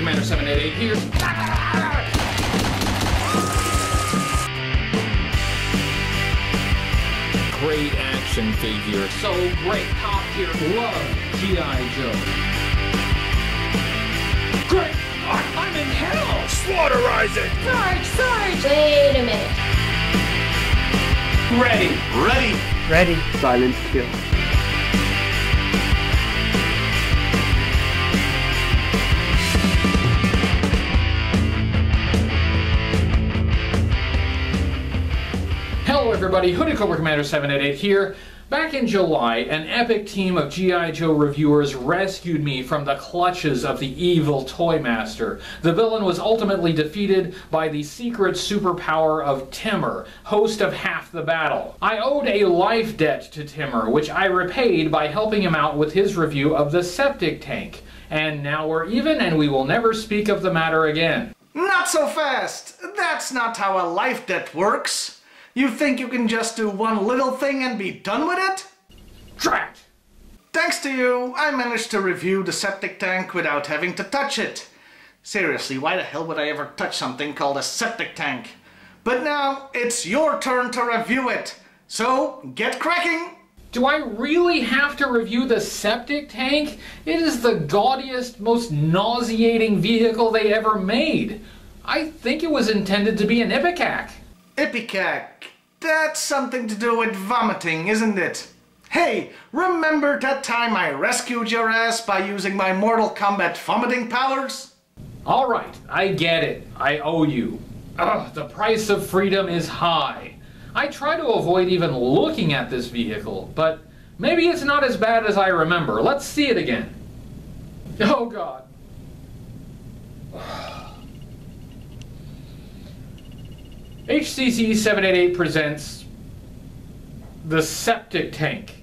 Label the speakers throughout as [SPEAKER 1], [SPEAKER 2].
[SPEAKER 1] Commander 788 here. Great action figure. So great. Top tier. Love G.I. Joe. Great. I'm in hell. Slaughterize it.
[SPEAKER 2] Sarge! Wait a minute.
[SPEAKER 1] Ready.
[SPEAKER 3] Ready.
[SPEAKER 4] Ready.
[SPEAKER 3] Silence kill.
[SPEAKER 1] Hello everybody, Hooded Cobra Commander 788 here. Back in July, an epic team of G.I. Joe reviewers rescued me from the clutches of the evil Toy Master. The villain was ultimately defeated by the secret superpower of Timur, host of Half the Battle. I owed a life debt to Timur, which I repaid by helping him out with his review of the Septic Tank. And now we're even, and we will never speak of the matter again.
[SPEAKER 5] Not so fast! That's not how a life debt works! You think you can just do one little thing and be done with it?
[SPEAKER 1] Drat!
[SPEAKER 5] Thanks to you, I managed to review the Septic Tank without having to touch it. Seriously, why the hell would I ever touch something called a Septic Tank? But now, it's your turn to review it. So, get cracking!
[SPEAKER 1] Do I really have to review the Septic Tank? It is the gaudiest, most nauseating vehicle they ever made. I think it was intended to be an ipecac.
[SPEAKER 5] Ipecac. That's something to do with vomiting, isn't it? Hey, remember that time I rescued your ass by using my Mortal Kombat vomiting powers?
[SPEAKER 1] Alright, I get it. I owe you. Ugh, the price of freedom is high. I try to avoid even looking at this vehicle, but maybe it's not as bad as I remember. Let's see it again. Oh God. HCC788 presents the Septic Tank.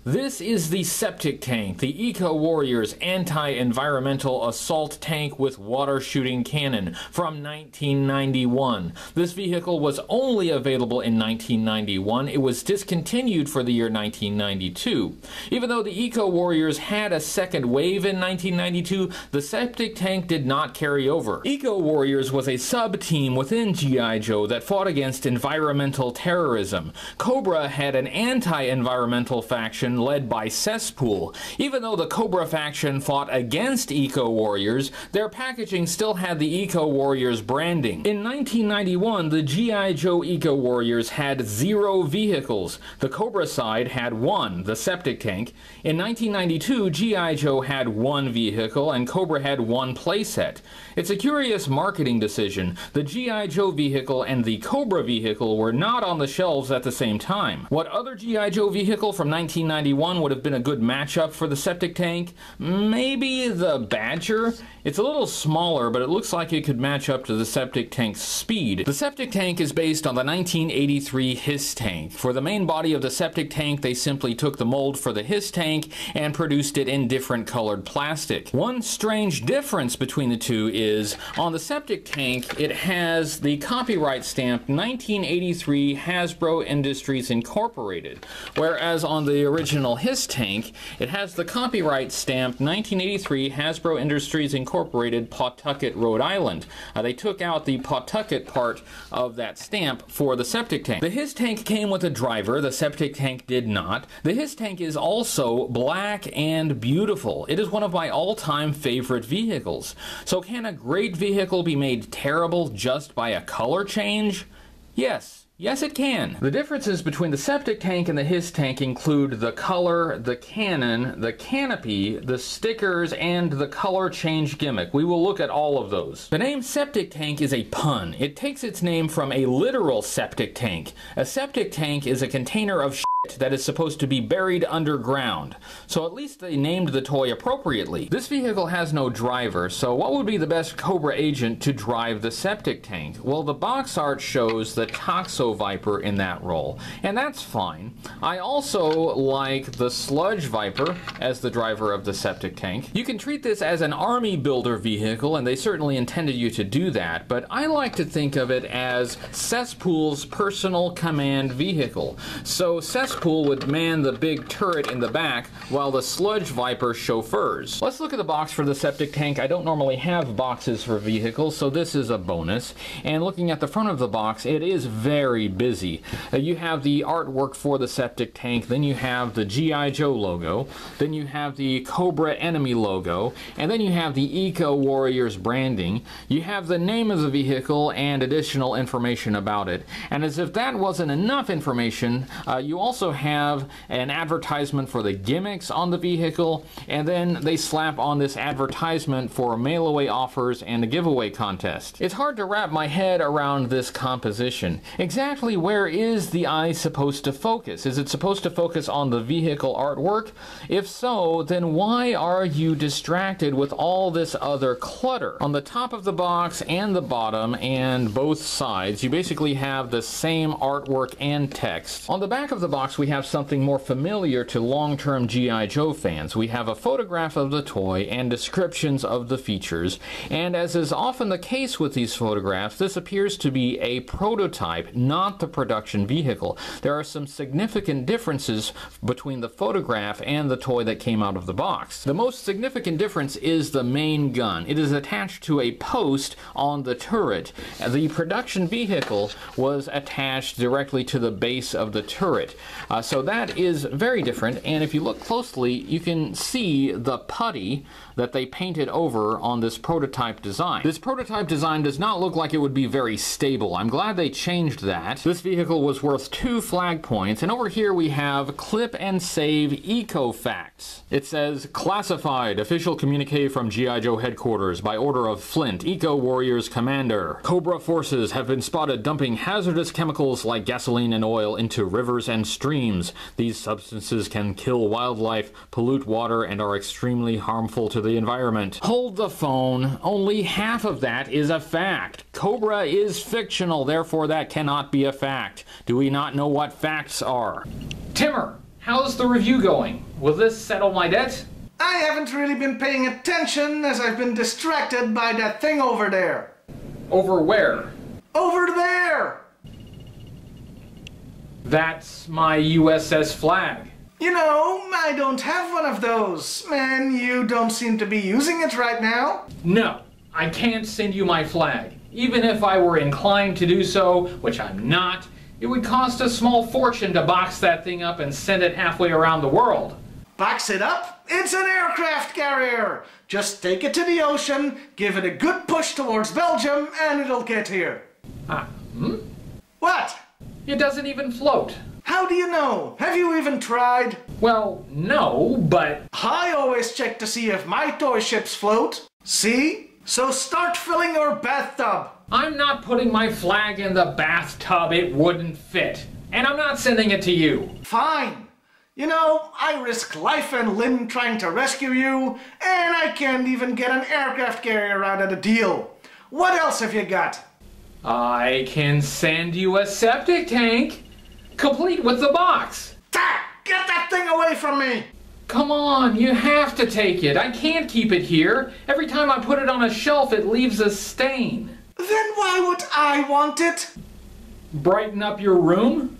[SPEAKER 1] This is the Septic Tank, the Eco-Warriors anti-environmental assault tank with water-shooting cannon from 1991. This vehicle was only available in 1991. It was discontinued for the year 1992. Even though the Eco-Warriors had a second wave in 1992, the Septic Tank did not carry over. Eco-Warriors was a sub-team within G.I. Joe that fought against environmental terrorism. Cobra had an anti-environmental faction led by Cesspool. Even though the Cobra faction fought against Eco-Warriors, their packaging still had the Eco-Warriors branding. In 1991, the G.I. Joe Eco-Warriors had 0 vehicles. The Cobra side had 1, the Septic Tank. In 1992, G.I. Joe had 1 vehicle and Cobra had 1 playset. It's a curious marketing decision. The G.I. Joe vehicle and the Cobra vehicle were not on the shelves at the same time. What other G.I. Joe vehicle from 1991 would have been a good matchup for the Septic Tank? Maybe the Badger? It's a little smaller, but it looks like it could match up to the Septic Tank's speed. The Septic Tank is based on the 1983 HISS tank. For the main body of the Septic Tank, they simply took the mold for the HISS tank and produced it in different colored plastic. One strange difference between the two is, on the Septic Tank, it has the copyright stamp 1983 Hasbro Industries Incorporated, whereas on the original HISS tank, it has the copyright stamp 1983 Hasbro Industries Incorporated, Pawtucket, Rhode Island. They took out the Pawtucket part of that stamp for the Septic Tank. The HISS tank came with a driver, the Septic Tank did not. The HISS tank is also black and beautiful. It is one of my all-time favorite vehicles. So can a great vehicle be made terrible just by a color change? Yes. Yes, it can. The differences between the Septic Tank and the HISS tank include the color, the cannon, the canopy, the stickers, and the color change gimmick. We will look at all of those. The name Septic Tank is a pun. It takes its name from a literal septic tank. A septic tank is a container of shit that is supposed to be buried underground. So at least they named the toy appropriately. This vehicle has no driver, so what would be the best Cobra agent to drive the Septic Tank? Well, the box art shows the Toxo Viper in that role, and that's fine. I also like the Sludge Viper as the driver of the Septic Tank. You can treat this as an army builder vehicle, and they certainly intended you to do that, but I like to think of it as Cesspool's personal command vehicle. So Cesspool gas pool would man the big turret in the back, while the Sludge Viper chauffeurs. Let's look at the box for the septic tank. I don't normally have boxes for vehicles, so this is a bonus. And looking at the front of the box, it is very busy. You have the artwork for the septic tank, then you have the G.I. Joe logo, then you have the Cobra enemy logo, and then you have the Eco Warriors branding. You have the name of the vehicle and additional information about it. And as if that wasn't enough information, you also have an advertisement for the gimmicks on the vehicle, and then they slap on this advertisement for mail-away offers and a giveaway contest. It's hard to wrap my head around this composition. Exactly where is the eye supposed to focus? Is it supposed to focus on the vehicle artwork? If so, then why are you distracted with all this other clutter? On the top of the box and the bottom and both sides, you basically have the same artwork and text. On the back of the box, we have something more familiar to long-term G.I. Joe fans. We have a photograph of the toy and descriptions of the features, and as is often the case with these photographs, this appears to be a prototype, not the production vehicle. There are some significant differences between the photograph and the toy that came out of the box. The most significant difference is the main gun. It is attached to a post on the turret. The production vehicle was attached directly to the base of the turret. So that is very different, and if you look closely, you can see the putty that they painted over on this prototype design. This prototype design does not look like it would be very stable. I'm glad they changed that. This vehicle was worth 2 flag points, and over here we have Clip and Save Eco Facts. It says, classified, official communique from G.I. Joe headquarters by order of Flint, Eco Warriors Commander. Cobra forces have been spotted dumping hazardous chemicals like gasoline and oil into rivers and streams. These substances can kill wildlife, pollute water, and are extremely harmful to the environment. Hold the phone. Only half of that is a fact. Cobra is fictional, therefore that cannot be a fact. Do we not know what facts are? Timmer, how's the review going? Will this settle my debt?
[SPEAKER 5] I haven't really been paying attention as I've been distracted by that thing over there.
[SPEAKER 1] Over where?
[SPEAKER 5] Over there!
[SPEAKER 1] That's my USS Flag.
[SPEAKER 5] You know, I don't have one of those, and you don't seem to be using it right now.
[SPEAKER 1] No, I can't send you my flag. Even if I were inclined to do so, which I'm not, it would cost a small fortune to box that thing up and send it halfway around the world.
[SPEAKER 5] Box it up? It's an aircraft carrier! Just take it to the ocean, give it a good push towards Belgium, and it'll get here. What?
[SPEAKER 1] It doesn't even float.
[SPEAKER 5] How do you know? Have you even tried?
[SPEAKER 1] Well, no, but...
[SPEAKER 5] I always check to see if my toy ships float. See? So start filling your bathtub.
[SPEAKER 1] I'm not putting my flag in the bathtub. It wouldn't fit. And I'm not sending it to you.
[SPEAKER 5] Fine. You know, I risk life and limb trying to rescue you, and I can't even get an aircraft carrier out of the deal. What else have you got?
[SPEAKER 1] I can send you a septic tank, complete with the box.
[SPEAKER 5] Get that thing away from me!
[SPEAKER 1] Come on, you have to take it. I can't keep it here. Every time I put it on a shelf, it leaves a stain.
[SPEAKER 5] Then why would I want it?
[SPEAKER 1] Brighten up your room?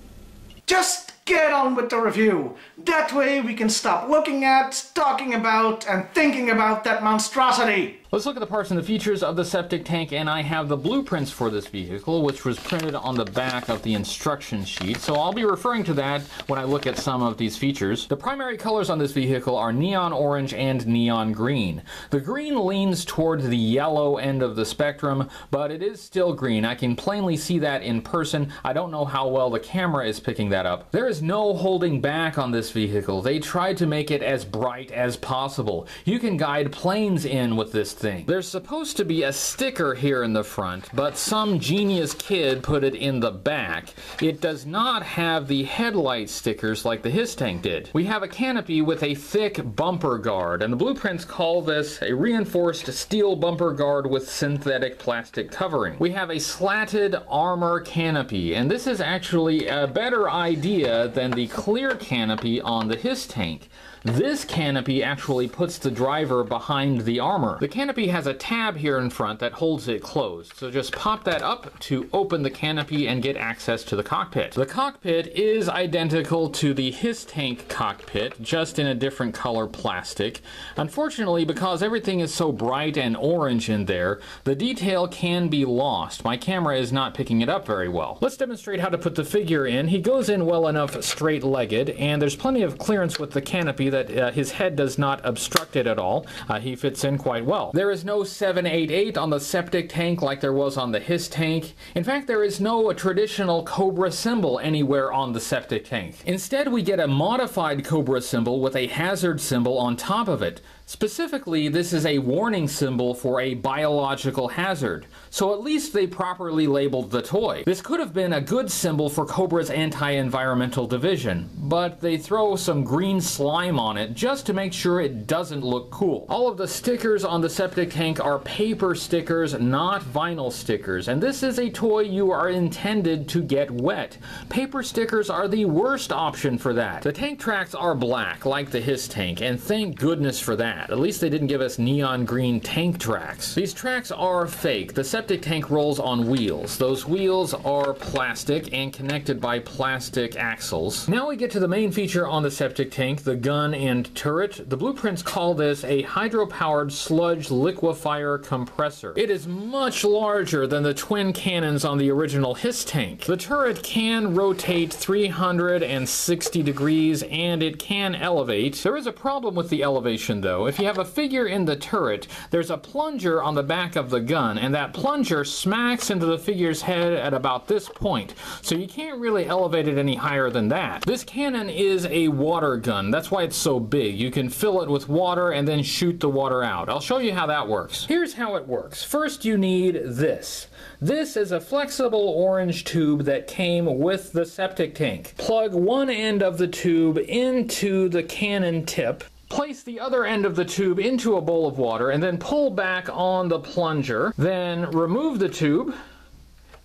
[SPEAKER 5] Just get on with the review. That way we can stop looking at, talking about, and thinking about that monstrosity.
[SPEAKER 1] Let's look at the parts and the features of the septic tank, and I have the blueprints for this vehicle, which was printed on the back of the instruction sheet, so I'll be referring to that when I look at some of these features. The primary colors on this vehicle are neon orange and neon green. The green leans toward the yellow end of the spectrum, but it is still green. I can plainly see that in person. I don't know how well the camera is picking that up. There is no holding back on this vehicle. They tried to make it as bright as possible. You can guide planes in with this thing. There's supposed to be a sticker here in the front, but some genius kid put it in the back. It does not have the headlight stickers like the HISS tank did. We have a canopy with a thick bumper guard, and the blueprints call this a reinforced steel bumper guard with synthetic plastic covering. We have a slatted armor canopy, and this is actually a better idea than the clear canopy on the HISS tank. This canopy actually puts the driver behind the armor. The canopy canopy has a tab here in front that holds it closed. So just pop that up to open the canopy and get access to the cockpit. The cockpit is identical to the HISS tank cockpit, just in a different color plastic. Unfortunately, because everything is so bright and orange in there, the detail can be lost. My camera is not picking it up very well. Let's demonstrate how to put the figure in. He goes in well enough straight-legged, and there's plenty of clearance with the canopy that his head does not obstruct it at all. He fits in quite well. There is no 788 on the septic tank like there was on the HISS tank. In fact, there is no traditional Cobra symbol anywhere on the septic tank. Instead, we get a modified Cobra symbol with a hazard symbol on top of it. Specifically, this is a warning symbol for a biological hazard, so at least they properly labeled the toy. This could have been a good symbol for Cobra's anti-environmental division, but they throw some green slime on it just to make sure it doesn't look cool. All of the stickers on the septic tank are paper stickers, not vinyl stickers, and this is a toy you are intended to get wet. Paper stickers are the worst option for that. The tank tracks are black, like the HISS tank, and thank goodness for that. At least they didn't give us neon green tank tracks. These tracks are fake. The septic tank rolls on wheels. Those wheels are plastic and connected by plastic axles. Now we get to the main feature on the septic tank, the gun and turret. The blueprints call this a hydro-powered sludge liquefier compressor. It is much larger than the twin cannons on the original HISS tank. The turret can rotate 360 degrees and it can elevate. There is a problem with the elevation though. If you have a figure in the turret, there's a plunger on the back of the gun, and that plunger smacks into the figure's head at about this point, so you can't really elevate it any higher than that. This cannon is a water gun. That's why it's so big. You can fill it with water and then shoot the water out. I'll show you how that works. Here's how it works. First, you need this. This is a flexible orange tube that came with the septic tank. Plug one end of the tube into the cannon tip. Place the other end of the tube into a bowl of water and then pull back on the plunger. Then remove the tube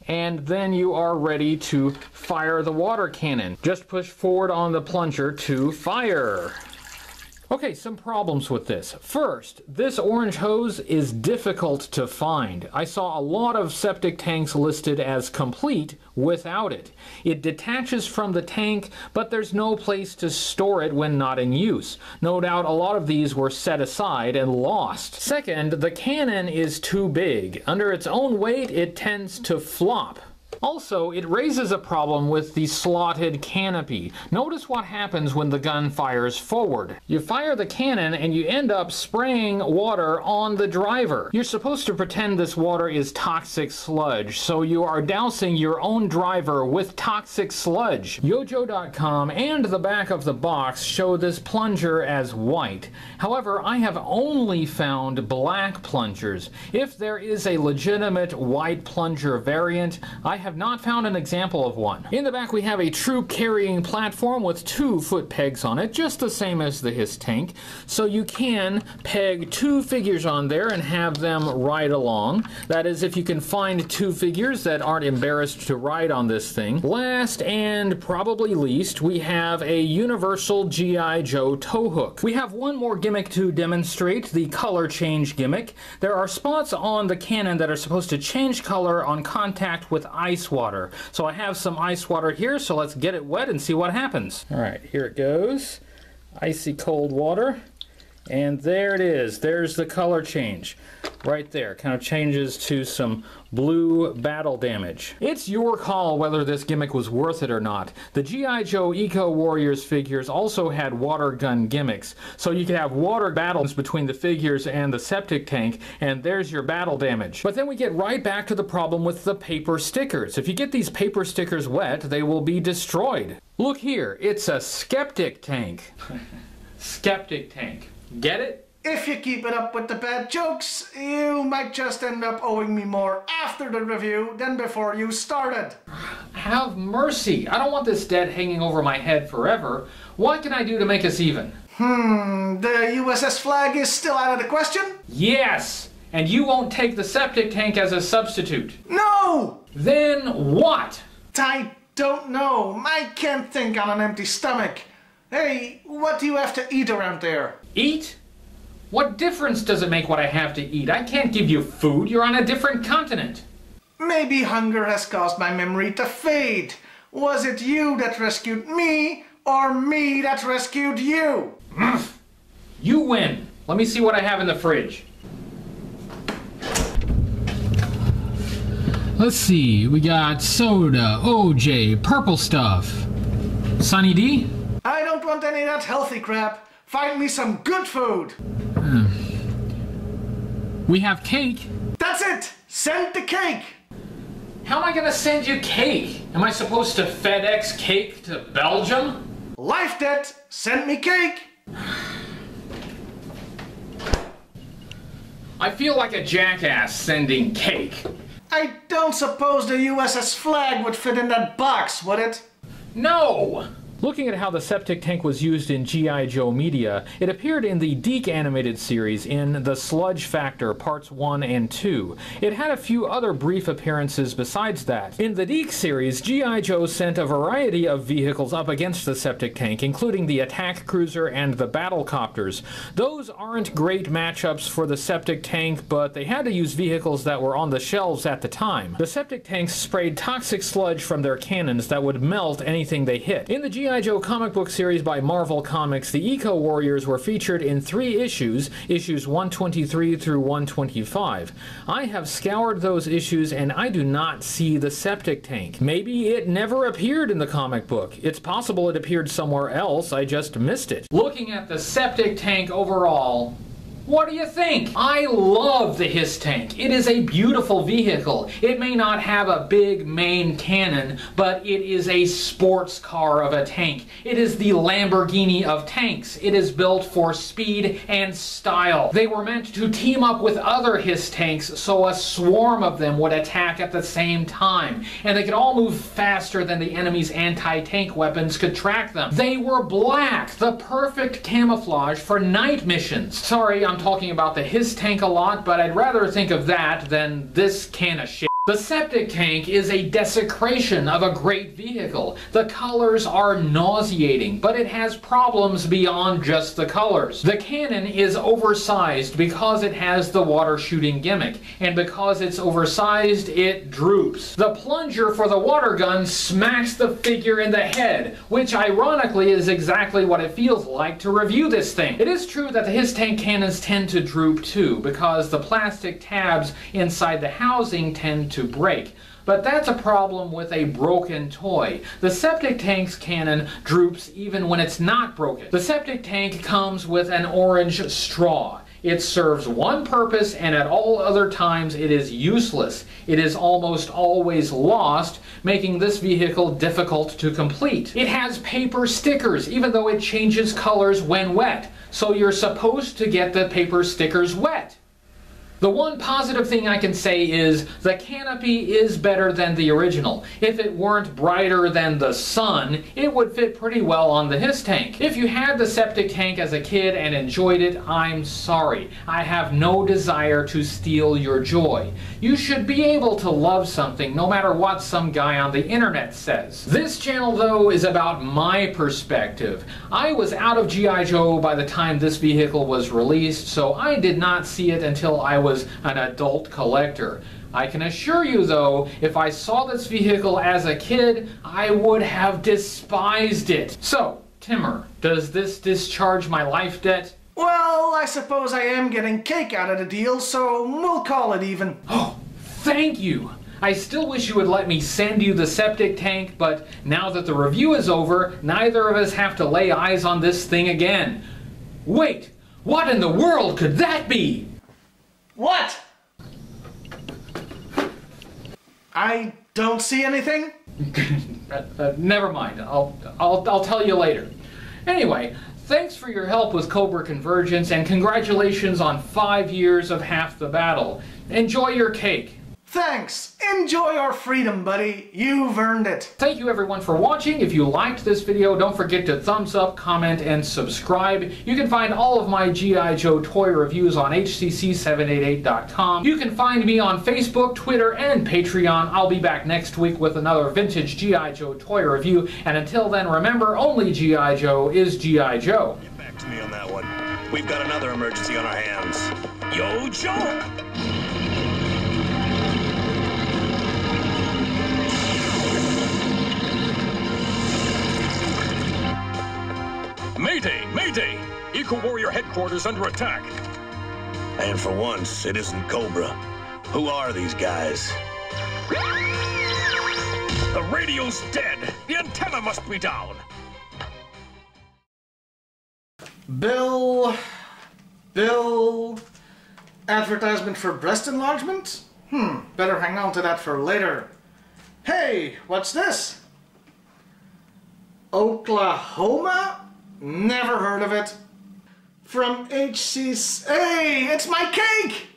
[SPEAKER 1] and then you are ready to fire the water cannon. Just push forward on the plunger to fire. Okay, some problems with this. First, this orange hose is difficult to find. I saw a lot of septic tanks listed as complete without it. It detaches from the tank, but there's no place to store it when not in use. No doubt a lot of these were set aside and lost. Second, the cannon is too big. Under its own weight, it tends to flop. Also, it raises a problem with the slotted canopy. Notice what happens when the gun fires forward. You fire the cannon and you end up spraying water on the driver. You're supposed to pretend this water is toxic sludge, so you are dousing your own driver with toxic sludge. Yojo.com and the back of the box show this plunger as white. However, I have only found black plungers. If there is a legitimate white plunger variant, I have not found an example of one. In the back we have a troop carrying platform with 2 foot pegs on it, just the same as the HISS tank, so you can peg 2 figures on there and have them ride along. That is, if you can find 2 figures that aren't embarrassed to ride on this thing. Last and probably least, we have a universal G.I. Joe tow hook. We have one more gimmick to demonstrate, the color change gimmick. There are spots on the cannon that are supposed to change color on contact with ice water. So I have some ice water here, so let's get it wet and see what happens. Alright, here it goes. Icy cold water. And there it is. There's the color change. Right there. Kind of changes to some blue battle damage. It's your call whether this gimmick was worth it or not. The G.I. Joe Eco Warriors figures also had water gun gimmicks, so you could have water battles between the figures and the septic tank, and there's your battle damage. But then we get right back to the problem with the paper stickers. If you get these paper stickers wet, they will be destroyed. Look here, it's a Septic Tank. Septic Tank. Get it?
[SPEAKER 5] If you keep it up with the bad jokes, you might just end up owing me more after the review than before you started.
[SPEAKER 1] Have mercy. I don't want this debt hanging over my head forever. What can I do to make us even?
[SPEAKER 5] The USS flag is still out of the question?
[SPEAKER 1] Yes! And you won't take the septic tank as a substitute.
[SPEAKER 5] No!
[SPEAKER 1] Then what?
[SPEAKER 5] I don't know. I can't think on an empty stomach. Hey, what do you have to eat around there?
[SPEAKER 1] Eat? What difference does it make what I have to eat? I can't give you food. You're on a different continent.
[SPEAKER 5] Maybe hunger has caused my memory to fade. Was it you that rescued me, or me that rescued you?
[SPEAKER 1] You win. Let me see what I have in the fridge. Let's see, we got soda, OJ, purple stuff. Sunny D?
[SPEAKER 5] I don't want any of that healthy crap. Find me some good food.
[SPEAKER 1] We have cake.
[SPEAKER 5] That's it! Send the cake!
[SPEAKER 1] How am I gonna send you cake? Am I supposed to FedEx cake to Belgium?
[SPEAKER 5] Life debt! Send me cake!
[SPEAKER 1] I feel like a jackass sending cake.
[SPEAKER 5] I don't suppose the USS Flag would fit in that box, would it?
[SPEAKER 1] No! Looking at how the septic tank was used in G.I. Joe media, it appeared in the Deke animated series in the Sludge Factor Parts 1 and 2. It had a few other brief appearances besides that. In the Deke series, G.I. Joe sent a variety of vehicles up against the septic tank, including the attack cruiser and the battle copters. Those aren't great matchups for the septic tank, but they had to use vehicles that were on the shelves at the time. The septic tanks sprayed toxic sludge from their cannons that would melt anything they hit. In the G.I. Joe comic book series by Marvel Comics, the Eco Warriors were featured in 3 issues, issues 123 through 125. I have scoured those issues and I do not see the septic tank. Maybe it never appeared in the comic book. It's possible it appeared somewhere else, I just missed it. Looking at the septic tank overall, what do you think? I love the HISS tank. It is a beautiful vehicle. It may not have a big main cannon, but it is a sports car of a tank. It is the Lamborghini of tanks. It is built for speed and style. They were meant to team up with other HISS tanks so a swarm of them would attack at the same time, and they could all move faster than the enemy's anti-tank weapons could track them. They were black, the perfect camouflage for night missions. Sorry, I'm talking about the HISS tank a lot, but I'd rather think of that than this can of shit. The septic tank is a desecration of a great vehicle. The colors are nauseating, but it has problems beyond just the colors. The cannon is oversized because it has the water shooting gimmick, and because it's oversized, it droops. The plunger for the water gun smacks the figure in the head, which ironically is exactly what it feels like to review this thing. It is true that the HISS tank cannons tend to droop too, because the plastic tabs inside the housing tend to break. But that's a problem with a broken toy. The septic tank's cannon droops even when it's not broken. The septic tank comes with an orange straw. It serves one purpose, and at all other times it is useless. It is almost always lost, making this vehicle difficult to complete. It has paper stickers, even though it changes colors when wet. So you're supposed to get the paper stickers wet. The one positive thing I can say is the Canopy is better than the original. If it weren't brighter than the sun, it would fit pretty well on the HISS tank. If you had the septic tank as a kid and enjoyed it, I'm sorry. I have no desire to steal your joy. You should be able to love something no matter what some guy on the internet says. This channel, though, is about my perspective. I was out of G.I. Joe by the time this vehicle was released, so I did not see it until I was an adult collector. I can assure you, though, if I saw this vehicle as a kid, I would have despised it. So, Timmer, does this discharge my life debt?
[SPEAKER 5] Well, I suppose I am getting cake out of the deal, so we'll call it even.
[SPEAKER 1] Oh, thank you! I still wish you would let me send you the septic tank, but now that the review is over, neither of us have to lay eyes on this thing again. Wait! What in the world could that be?
[SPEAKER 5] What? I don't see anything.
[SPEAKER 1] Never mind. I'll tell you later. Anyway, thanks for your help with Cobra Convergence, and congratulations on 5 years of Half the Battle. Enjoy your cake.
[SPEAKER 5] Thanks. Enjoy our freedom, buddy. You've earned it.
[SPEAKER 1] Thank you everyone for watching. If you liked this video, don't forget to thumbs up, comment, and subscribe. You can find all of my G.I. Joe toy reviews on HCC788.com. You can find me on Facebook, Twitter, and Patreon. I'll be back next week with another vintage G.I. Joe toy review. And until then, remember, only G.I. Joe is G.I. Joe.
[SPEAKER 3] back to me on that one. We've got another emergency on our hands. Yo, Joe!
[SPEAKER 4] Mayday! Mayday! Eco-Warrior headquarters under attack.
[SPEAKER 3] And for once, it isn't Cobra. Who are these guys?
[SPEAKER 4] The radio's dead. The antenna must be down.
[SPEAKER 5] Bill... Advertisement for breast enlargement? Better hang on to that for later. Hey, what's this? Oklahoma? Never heard of it. From HCC... Hey, it's my cake!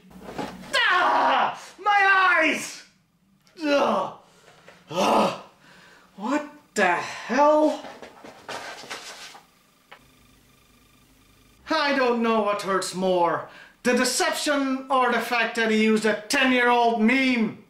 [SPEAKER 5] Ah! My eyes! Ugh. Ugh. What the hell? I don't know what hurts more. The deception or the fact that he used a 10-year-old meme.